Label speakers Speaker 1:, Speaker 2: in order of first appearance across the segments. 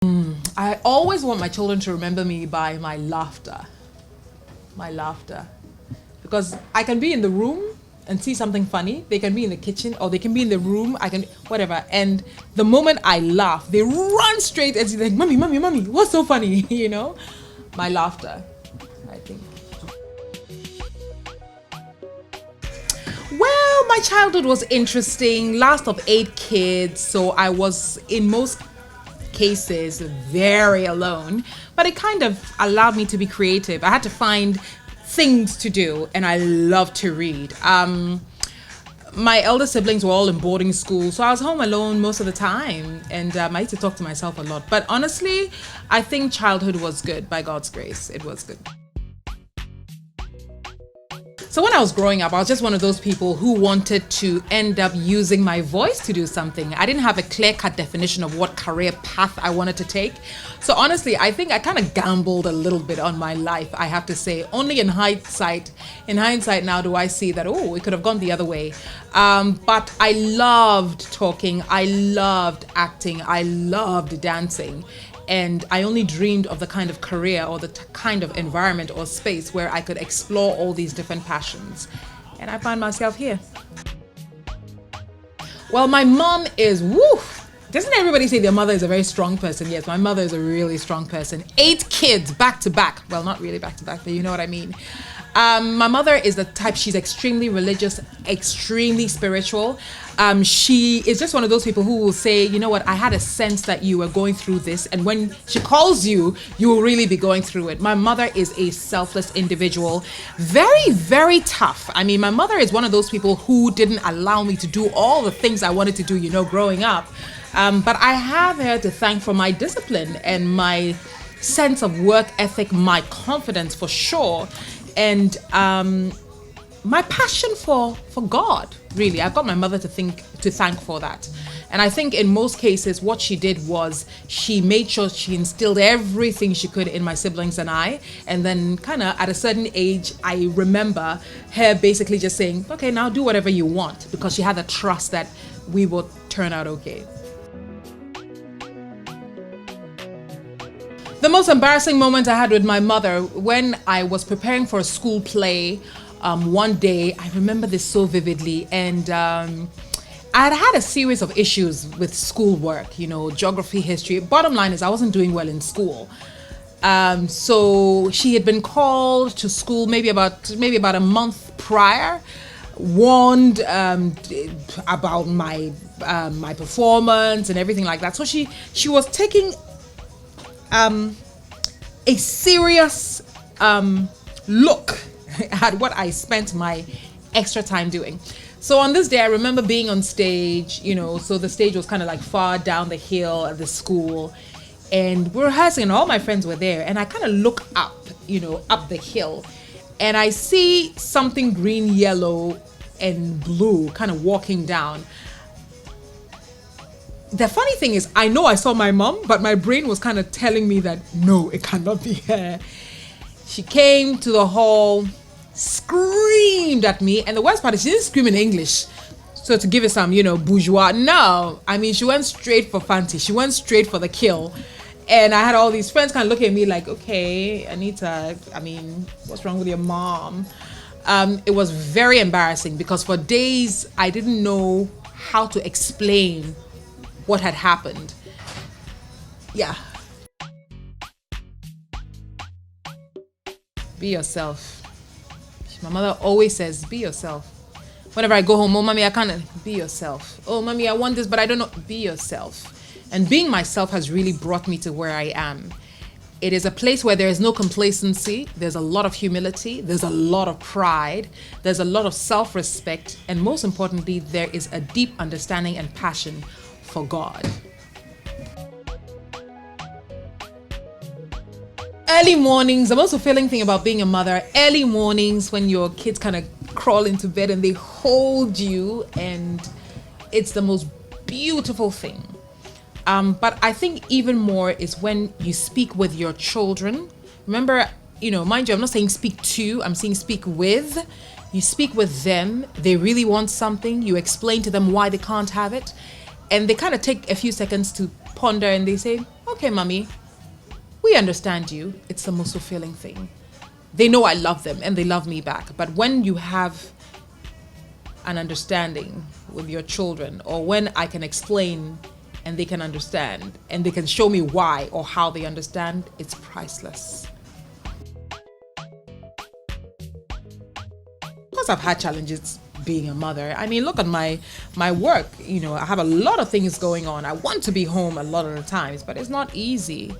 Speaker 1: I always want my children to remember me by my laughter. My laughter. Because I can be in the room and see something funny. They can be in the kitchen or they can be in the room. I can, whatever. And the moment I laugh, they run straight and say, like, Mommy, Mommy, Mommy, what's so funny? You know? My laughter, I think. Well, my childhood was interesting. Last of 8 kids. So I was, in most cases, very alone. But it kind of allowed me to be creative. I had to find things to do, and I love to read. My elder siblings were all in boarding school, so I was home alone most of the time, and I used to talk to myself a lot. But honestly, I think childhood was good. By God's grace, it was good. So when I was growing up, I was just one of those people who wanted to end up using my voice to do something. I didn't have a clear-cut definition of what career path I wanted to take. So honestly, I think I kind of gambled a little bit on my life, I have to say. Only in hindsight now do I see that, oh, it could have gone the other way. But I loved talking, I loved acting, I loved dancing. And I only dreamed of the kind of career or the kind of environment or space where I could explore all these different passions. And I found myself here. Well, my mom is, doesn't everybody say their mother is a very strong person? Yes, my mother is a really strong person. 8 kids back to back. Well, not really back to back, but you know what I mean. My mother is the type, she's extremely religious, extremely spiritual. She is just one of those people who will say, you know what, I had a sense that you were going through this, and when she calls you, you will really be going through it. My mother is a selfless individual, very, very tough. I mean, my mother is one of those people who didn't allow me to do all the things I wanted to do, growing up. But I have her to thank for my discipline and my sense of work ethic, my confidence for sure. And my passion for God, really. I've got my mother to thank for that. And I think in most cases, what she did was she made sure she instilled everything she could in my siblings and I. And then kind of at a certain age, I remember her basically just saying, okay, now do whatever you want, because she had the trust that we would turn out okay. The most embarrassing moment I had with my mother, when I was preparing for a school play, one day, I remember this so vividly, and I had a series of issues with schoolwork, geography, history. Bottom line is I wasn't doing well in school. So she had been called to school maybe about a month prior, warned about my performance and everything like that. So she was taking a serious look at what I spent my extra time doing. So on this day, I remember being on stage, so the stage was kind of like far down the hill at the school, and we're rehearsing and all my friends were there, and I kind of look up, up the hill, and I see something green, yellow, and blue kind of walking down. The funny thing is, I know I saw my mom, but my brain was kind of telling me that, no, it cannot be her. She came to the hall, screamed at me, and the worst part is she didn't scream in English. So to give it some, bourgeois. No, I mean, she went straight for Fanti. She went straight for the kill. And I had all these friends kind of looking at me like, okay, Anita, I mean, what's wrong with your mom? It was very embarrassing because for days I didn't know how to explain what had happened. Yeah. Be yourself. My mother always says, be yourself. Whenever I go home, oh, mommy, I can't. Be yourself. Oh, mommy, I want this, but I don't know. Be yourself. And being myself has really brought me to where I am. It is a place where there is no complacency. There's a lot of humility. There's a lot of pride. There's a lot of self-respect. And most importantly, there is a deep understanding and passion for God. Early mornings, the most fulfilling thing about being a mother, early mornings when your kids kind of crawl into bed and they hold you, and it's the most beautiful thing. But I think even more is when you speak with your children. Remember, mind you, I'm not saying speak to, I'm saying speak with. You speak with them, they really want something, you explain to them why they can't have it, and they kind of take a few seconds to ponder and they say, okay, mommy, we understand you. It's the most fulfilling thing. They know I love them and they love me back. But when you have an understanding with your children, or when I can explain and they can understand and they can show me why or how they understand, it's priceless. Of course, I've had challenges being a mother. I mean, look at my work. You know, I have a lot of things going on. I want to be home a lot of the times, but it's not easy.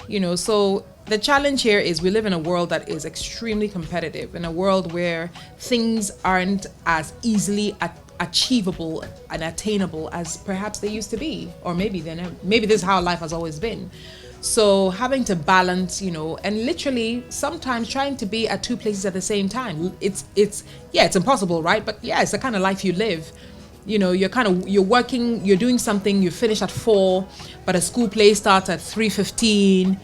Speaker 1: You know, so the challenge here is we live in a world that is extremely competitive, in a world where things aren't as easily achievable and attainable as perhaps they used to be, or maybe this is how life has always been. So having to balance, you know, and literally sometimes trying to be at two places at the same time. It's impossible, right? But yeah, it's the kind of life you live. You know, you're working, you're doing something, you finish at 4, but a school play starts at 3:15,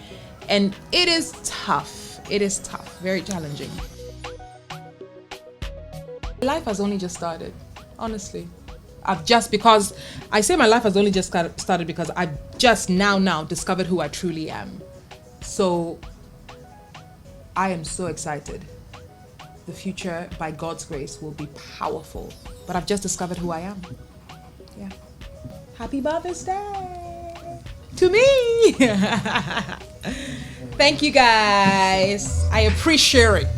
Speaker 1: and it is tough. It is tough, very challenging. Life has only just started, honestly. Because I say my life has only just started because I've just now discovered who I truly am. So I am so excited. The future, by God's grace, will be powerful. But I've just discovered who I am. Yeah. Happy Mother's Day to me. Thank you guys. I appreciate it.